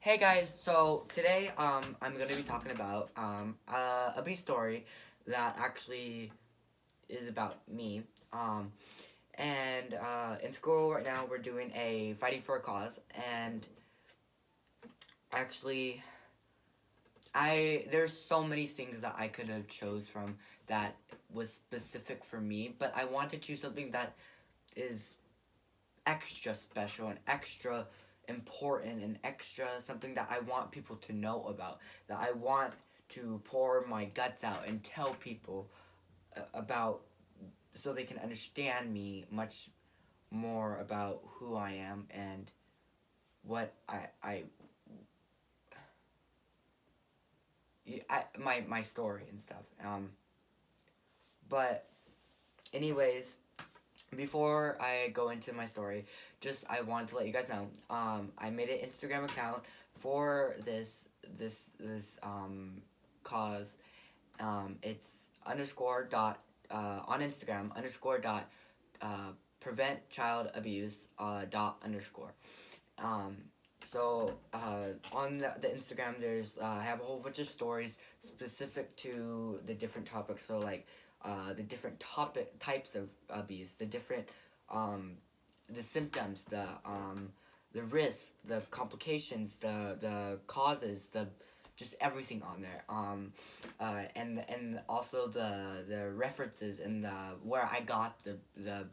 Hey guys, so today I'm gonna be talking about a B story that actually is about me. And in school right now we're doing a fighting for a cause, and actually there's so many things that I could have chose from that was specific for me, but I want to choose something that is extra special and extra important and extra something that I want people to know about, that I want to pour my guts out and tell people about, so they can understand me much more about who I am and what my story and stuff. But anyways, before I go into my story, just I want to let you guys know. I made an Instagram account for this cause. It's underscore dot on Instagram underscore dot prevent child abuse dot underscore. Um, on the Instagram, there's I have a whole bunch of stories specific to the different topics. So like the different topic types of abuse, um, the symptoms, the risks, the complications, the causes, the just everything on there. And also the references and the where I got the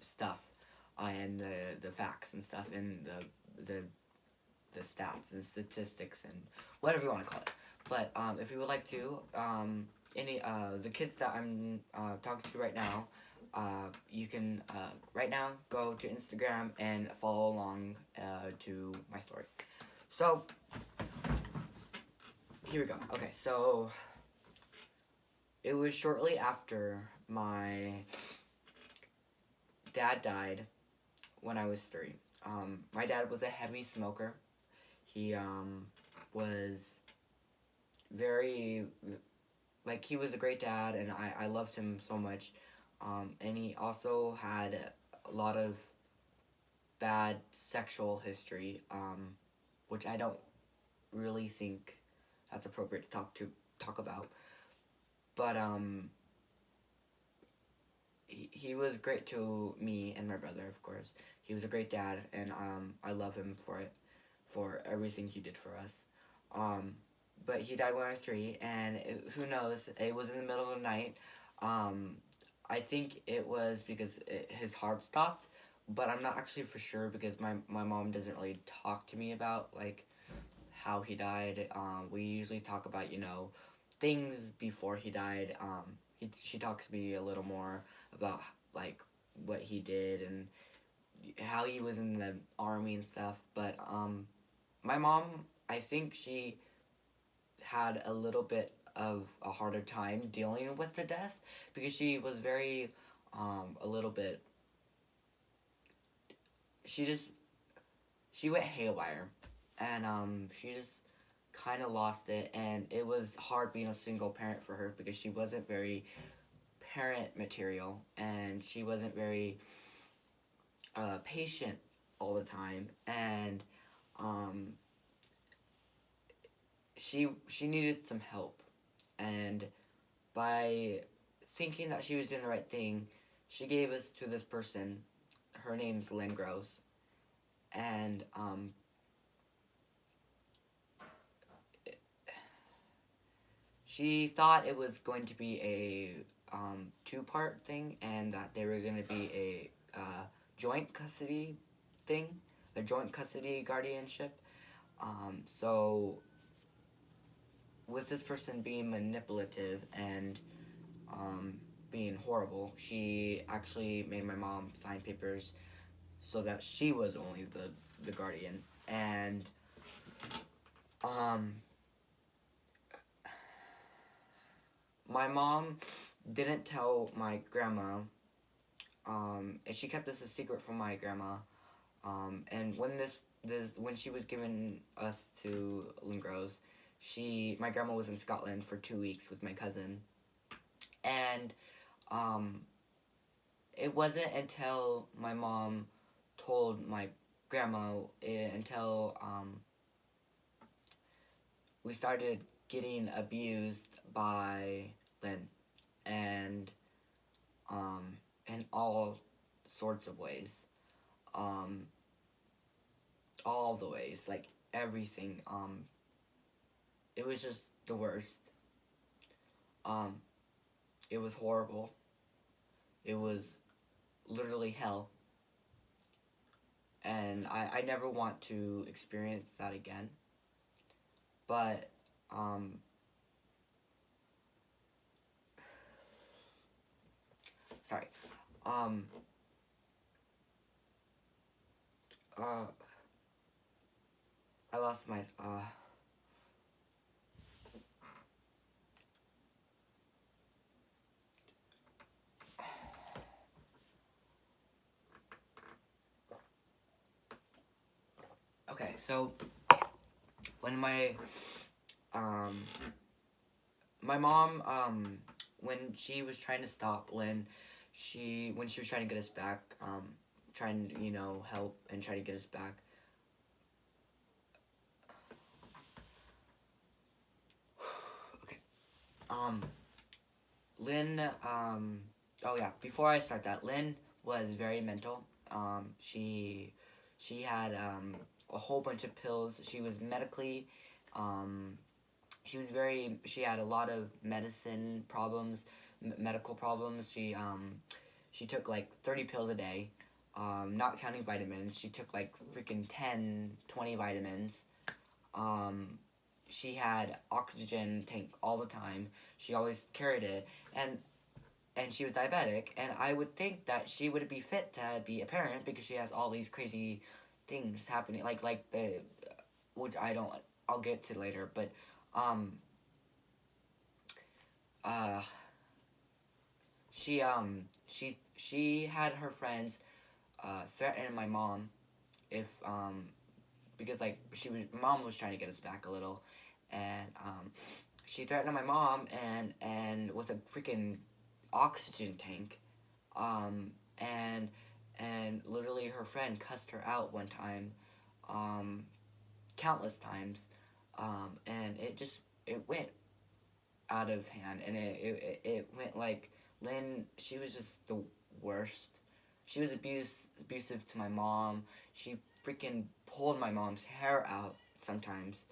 stuff, and the facts and stuff, and the stats and statistics and whatever you want to call it. But if you would like to, any the kids that I'm talking to right now, you can right now go to Instagram and follow along to my story. So here we go. Okay, so it was shortly after my dad died when I was 3. My dad was a heavy smoker. He was very, like, he was a great dad, and I loved him so much. And he also had a lot of bad sexual history, which I don't really think that's appropriate to talk about. But he was great to me and my brother, of course. He was a great dad, and I love him for it, for everything he did for us. Um, but he died when I was 3, and who knows? It was in the middle of the night. Um, I think it was because his heart stopped, but I'm not actually for sure because my mom doesn't really talk to me about like how he died. We usually talk about things before he died. She talks to me a little more about like what he did and how he was in the army and stuff. But my mom, I think she had a little bit of a harder time dealing with the death because she was very a little bit, she just she went haywire, and she just kind of lost it, and it was hard being a single parent for her because she wasn't very parent material, and she wasn't very patient all the time, and um, she needed some help, and by thinking that she was doing the right thing, she gave us to this person. Her name's Lynn Gross, and she thought it was going to be a 2-part thing, and that they were going to be a joint custody thing, a joint custody guardianship. So with this person being manipulative and um, being horrible, she actually made my mom sign papers so that she was only the guardian. And um, my mom didn't tell my grandma, and she kept this a secret from my grandma. And when she was giving us to Lingros, my grandma was in Scotland for 2 weeks with my cousin, and um, it wasn't until my mom told my grandma until we started getting abused by Lynn, and in all sorts of ways, um, all the ways, like everything. It was just the worst. Um, it was horrible. It was literally hell, and I never want to experience that again. But sorry. Um, uh, I lost my Okay, so when um my mom when she was trying to stop Lynn, when she was trying to get us back, trying to, help and try to get us back. Okay. Lynn, oh yeah, before I start that, Lynn was very mental. She had a whole bunch of pills. She was medically, um, she had a lot of medicine problems, medical problems. She took like 30 pills a day, not counting vitamins. She took like freaking 10, 20 vitamins. Um, she had oxygen tank all the time. She always carried it, and she was diabetic. And I would think that she would be fit to be a parent because she has all these crazy things happening, like the which I'll get to later, but um uh she had her friends threaten my mom if because like my mom was trying to get us back a little, and she threatened my mom and with a freaking oxygen tank, and literally her friend cussed her out one time, um, countless times, and it went out of hand, and it went like Lynn. She was just the worst. She was abusive to my mom. She freaking pulled my mom's hair out sometimes.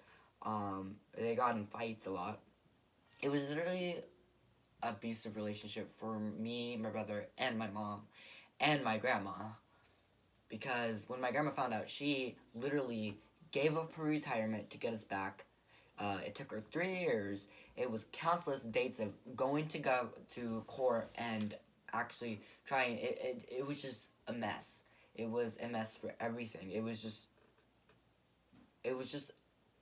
They got in fights a lot. It was literally abusive relationship for me, my brother, and my mom, and my grandma. Because when my grandma found out, she literally gave up her retirement to get us back. It took her 3 years. It was countless dates of going to court and actually trying. It was just a mess. It was a mess for everything. It was just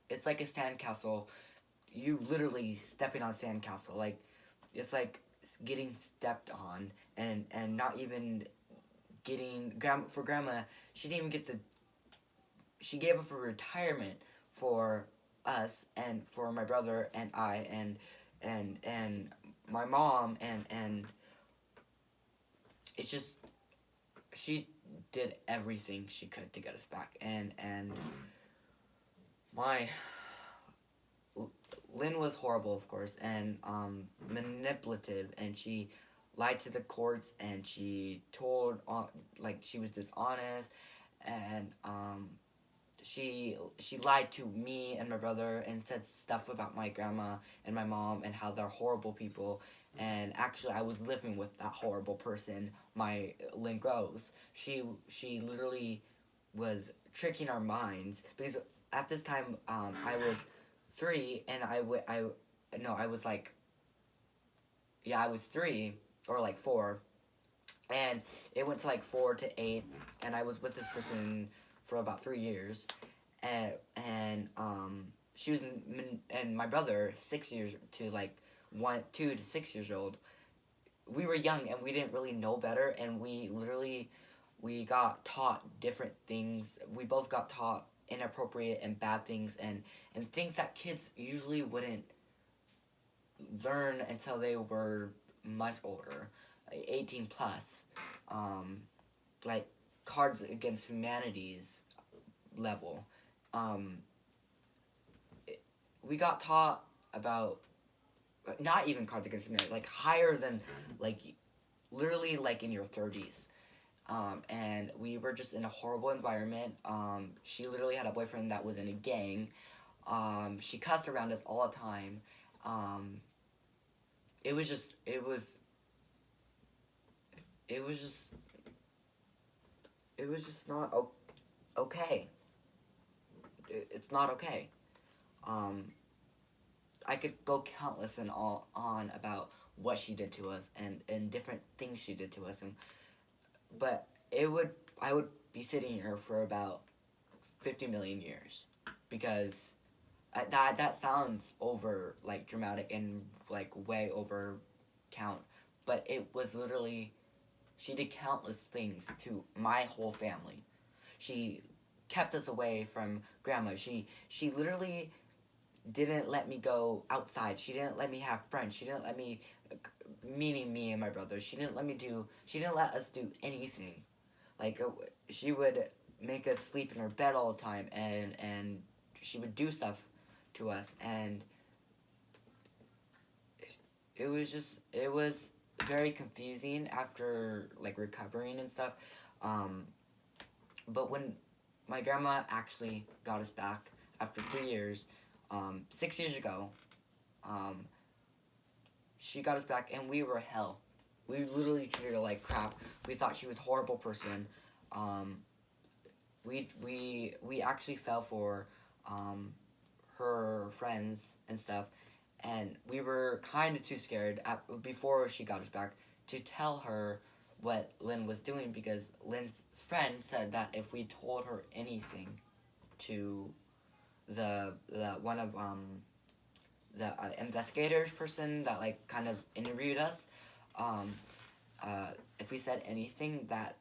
it's like a sandcastle. You literally stepping on sandcastle. Like it's like getting stepped on, and not even getting for grandma. She didn't even get the. She gave up her retirement for us and for my brother and I and my mom, and it's just she did everything she could to get us back, and my Lynn was horrible, of course, and manipulative, and she lied to the courts, and she told like she was dishonest, and she lied to me and my brother and said stuff about my grandma and my mom and how they're horrible people. And actually, I was living with that horrible person, my Lynn Rose. She literally was tricking our minds because at this time I was 3, and I was like, yeah, I was 3 or like 4, and it went to like 4 to 8, and I was with this person for about 3 years, and she was and my brother 6 years to like 2 to 6 years old. We were young and we didn't really know better, and we got taught different things. We both got taught inappropriate and bad things, and things that kids usually wouldn't learn until they were much older, like 18 plus, like Cards Against Humanity's level. Um, we got taught about not even Cards Against Humanity, like higher than like literally like in your 30s. And we were just in a horrible environment. She literally had a boyfriend that was in a gang. She cussed around us all the time. Um, it was just, it was just, it was just not okay. It's not okay. Um, I could go countless and all on about what she did to us and different things she did to us, but I would be sitting here for about 50 million years because that sounds over like dramatic and like way over count, but it was literally she did countless things to my whole family. She kept us away from grandma. She literally didn't let me go outside. She didn't let me have friends. She didn't let me, meaning me and my brother. She didn't let us do anything. Like she would make us sleep in her bed all the time, and she would do stuff to us, and it was very confusing after like recovering and stuff. Um, but when my grandma actually got us back after 3 years, 6 years ago, um, she got us back and we were hell. We literally treated her like crap. We thought she was a horrible person. Um, we actually fell for um, her friends and stuff, and we were kind of too scared before she got us back to tell her what Lynn was doing because Lynn's friend said that if we told her anything to the one of the investigators person that like kind of interviewed us, um, if we said anything that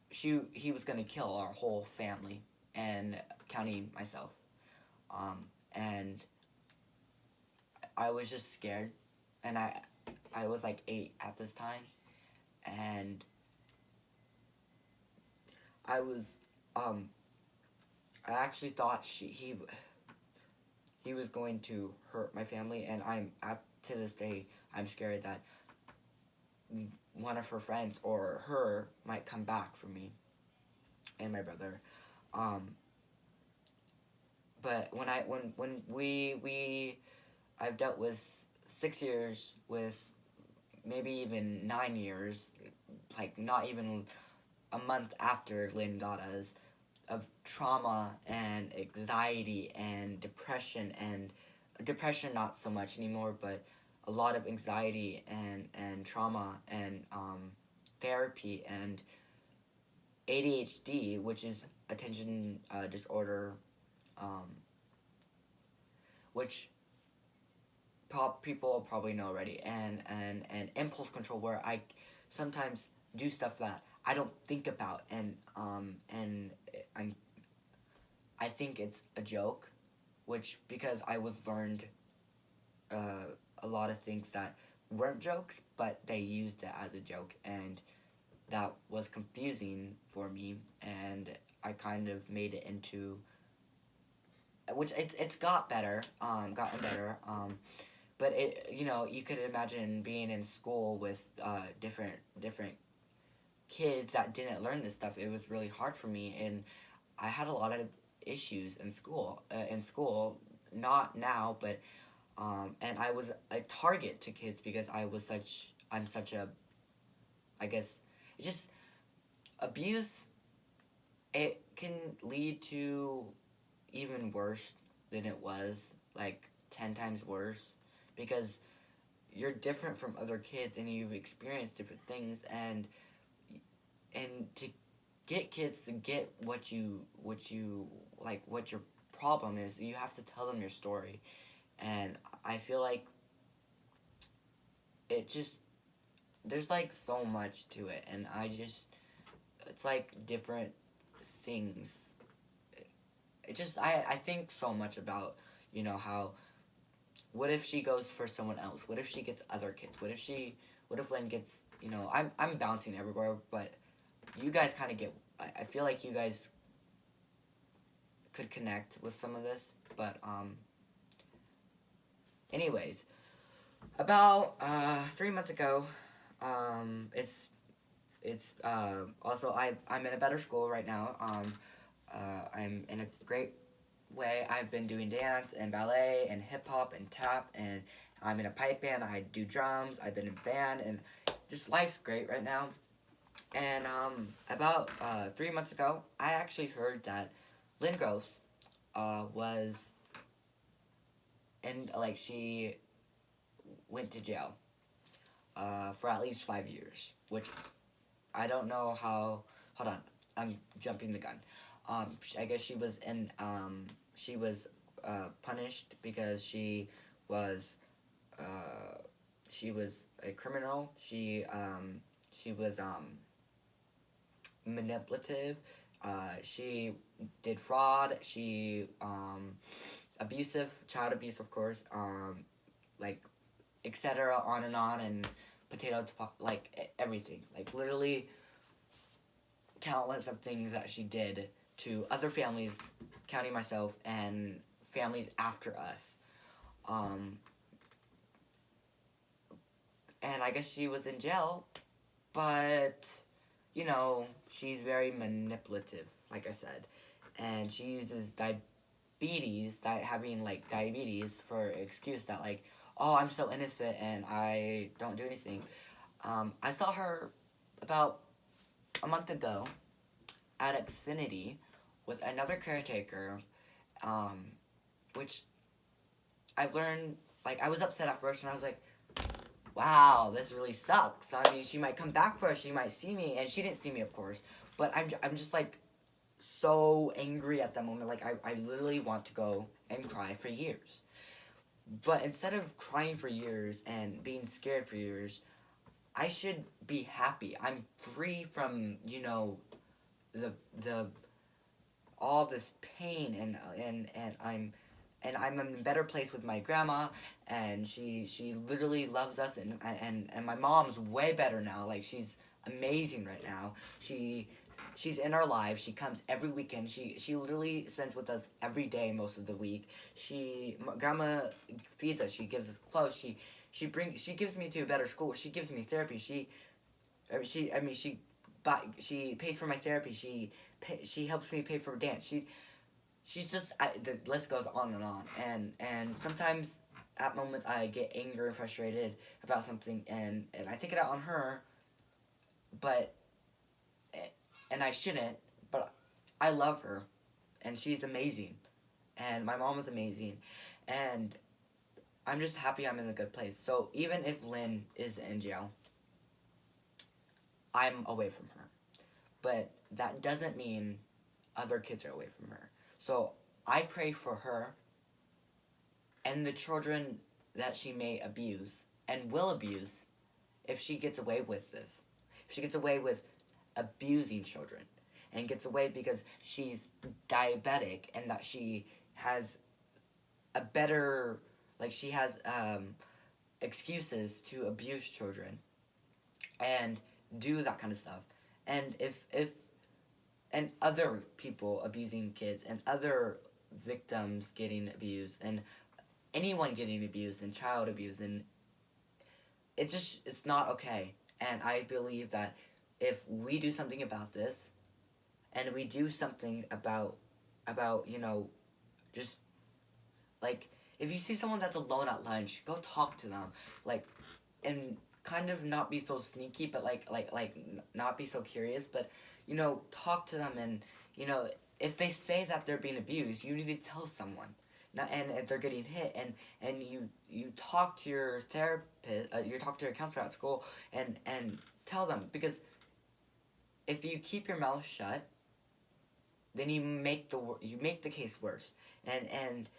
he was gonna kill our whole family and counting myself, and I was just scared, and I was like 8 at this time, and I was I actually thought he was going to hurt my family, and to this day I'm scared that one of her friends or her might come back for me and my brother. Um, but when we I've dealt with 6 years with maybe even 9 years, like not even a month after Lynn got us, of trauma and anxiety and depression not so much anymore, but a lot of anxiety and trauma and therapy and ADHD, which is attention disorder, um, which people probably know already, and impulse control, where I sometimes do stuff that I don't think about, and I'm I think it's a joke, which because I was learned a lot of things that weren't jokes, but they used it as a joke, and that was confusing for me, and I kind of made it into, which it's gotten better, but you could imagine being in school with different kids that didn't learn this stuff. It was really hard for me, and I had a lot of issues in school. Not now, but and I was a target to kids because I'm such a, I guess, it's just abuse. It can lead to even worse than it was, like 10 times worse, because you're different from other kids and you've experienced different things, and to get kids to get what you like, what your problem is, you have to tell them your story. And I feel like it just, there's like so much to it, and it's like different things. I think so much about, how, what if she goes for someone else? What if she gets other kids? What if Lynn gets, I'm bouncing everywhere, but you guys kind of get, I feel like you guys could connect with some of this, but Anyways, about 3 months ago, also I'm in a better school right now. I'm in a great way. I've been doing dance and ballet and hip hop and tap, and I'm in a pipe band. I do drums. I've been in band, and just life's great right now. And about 3 months ago, I actually heard that Lynn Groves was in, like, she went to jail for at least 5 years, which I don't know how. Hold on, I'm jumping the gun. I guess she was punished because uh, she was a criminal. She was manipulative. She did fraud. She abusive, child abuse, of course. Like, etc. On, and potato to like everything. Like, literally countless of things that she did to other families, counting myself, and families after us. And I guess she was in jail, but, she's very manipulative, like I said. And she uses having, like, diabetes for excuse that, like, oh, I'm so innocent and I don't do anything. I saw her about a month ago at Xfinity with another caretaker, which I've learned, like, I was upset at first, and I was like, wow, this really sucks. I mean, she might come back for us, she might see me, and she didn't see me, of course, but I'm just, like, so angry at that moment. Like, I literally want to go and cry for years. But instead of crying for years and being scared for years, I should be happy. I'm free from, the all this pain, and I'm in a better place with my grandma, and she literally loves us, and my mom's way better now. Like, she's amazing right now. She's in our lives. She comes every weekend. She literally spends with us every day most of the week. Grandma feeds us. She gives us clothes. She gives me to a better school. She gives me therapy. She pays for my therapy. She helps me pay for dance. She's just, the list goes on, and sometimes at moments I get angry and frustrated about something, and I take it out on her, but and I shouldn't, but I love her, and she's amazing, and my mom is amazing, and I'm just happy I'm in a good place. So even if Lynn is in jail, I'm away from her, but that doesn't mean other kids are away from her. So I pray for her and the children that she may abuse and will abuse if she gets away with this. If she gets away with abusing children and gets away because she's diabetic and that she has a better, like, she has excuses to abuse children and do that kind of stuff. And if and other people abusing kids and other victims getting abused and anyone getting abused and child abuse, and it's not okay. And I believe that if we do something about this, and we do something about just, like, if you see someone that's alone at lunch, go talk to them, like, and kind of not be so sneaky, but not be so curious, but talk to them, and if they say that they're being abused, you need to tell someone. Now, and if they're getting hit, and you talk to your therapist, you talk to your counselor at school, and tell them, because if you keep your mouth shut, then you make the case worse, and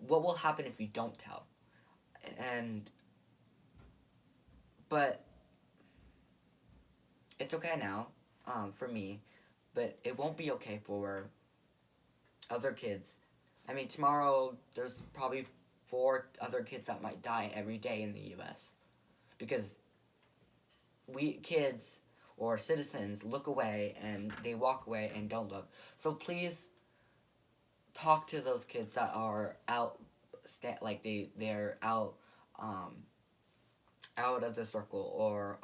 what will happen if you don't tell, and but it's okay now, for me, but it won't be okay for other kids. I mean, tomorrow there's probably 4 other kids that might die every day in the U.S. because we kids or citizens look away and they walk away and don't look. So please talk to those kids that are out like they're out of the circle, or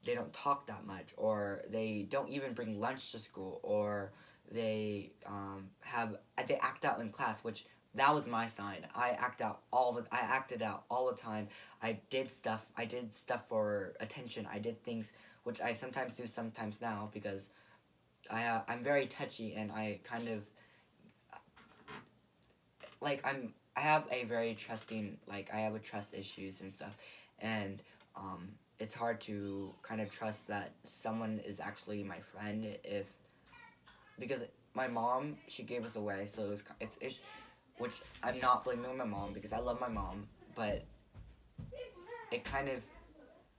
they don't talk that much, or they don't even bring lunch to school, or they they act out in class, which that was my sign. I acted out all the time. I did stuff for attention. I did things which I sometimes do sometimes now, because I'm very touchy, and I kind of like I have a very trusting, like I have a trust issues and stuff, and it's hard to kind of trust that someone is actually my friend, if because my mom, she gave us away, so it's which I'm not blaming my mom, because I love my mom, but it kind of,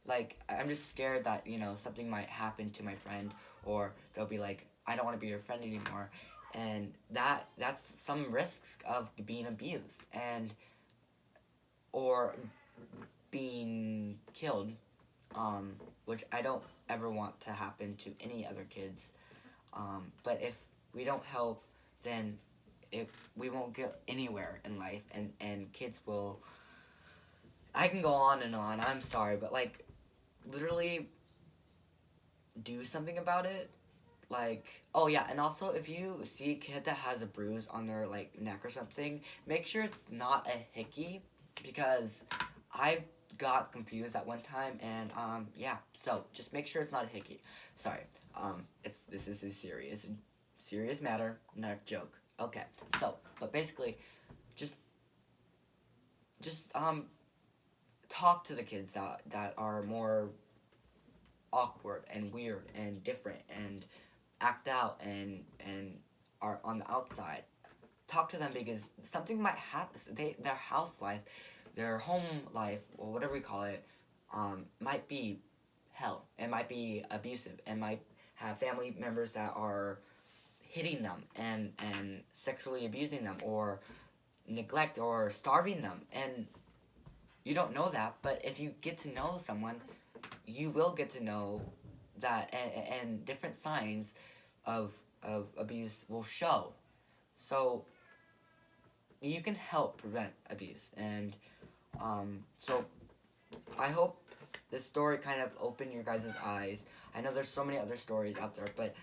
like, I'm just scared that, something might happen to my friend, or they'll be like, I don't want to be your friend anymore, and that's some risks of being abused, and or being killed, which I don't ever want to happen to any other kids. But if we don't help, then we won't get anywhere in life, and kids will. I can go on and on. I'm sorry, but like, literally, do something about it. Like, oh yeah, and also if you see a kid that has a bruise on their like neck or something, make sure it's not a hickey, because I got confused at one time, and yeah, so just make sure it's not a hickey. Sorry, this is a serious matter, not a joke. Okay, so but basically, just just talk to the kids that are more awkward and weird and different and act out and are on the outside. Talk to them, because something might happen. Their house life, their home life, or whatever we call it, might be hell. It might be abusive. It might have family members that are hitting them and sexually abusing them, or neglect or starving them. And you don't know that, but if you get to know someone, you will get to know that, and different signs of abuse will show. So you can help prevent abuse. And so I hope this story kind of opened your guys' eyes. I know there's so many other stories out there, but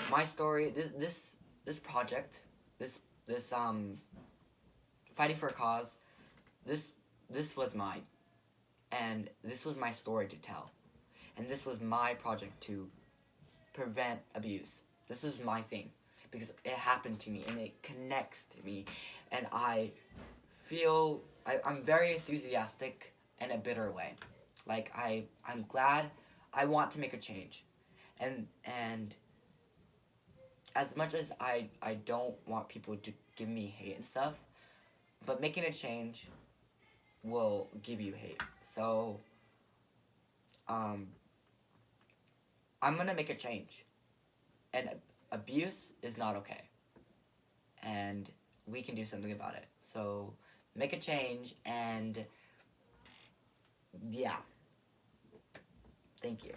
my story, this project, this fighting for a cause, this was mine, and this was my story to tell, and this was my project to prevent abuse. This is my thing, because it happened to me and it connects to me, and I'm very enthusiastic in a bitter way. Like, I'm glad. I want to make a change, and as much as I don't want people to give me hate and stuff, but making a change will give you hate. So I'm gonna make a change, and abuse is not okay, and we can do something about it. So make a change, and yeah, thank you.